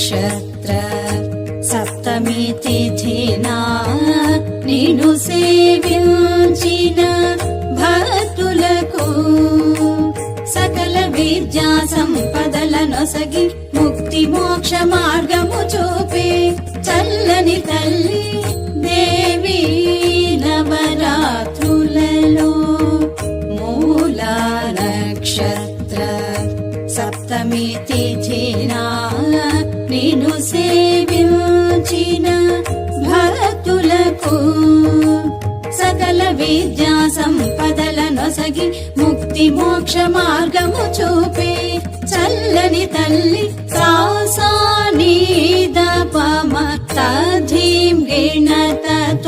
నక్షత్ర సప్తమి తిథినా నిన్ను సేవించిన భక్తులకు సకల విద్యా సంపదల నొసగి ముక్తి మోక్ష మార్గము చూపే చల్లని తల్లి దేవి నవరాత్రులలో మూలా నక్షత్ర సప్తమి తిథినా నిన్ను సేవించిన భక్తులకు సకల విద్యా సంపదల నొసగి ముక్తి మోక్ష మార్గము చూపే చల్లని తల్లి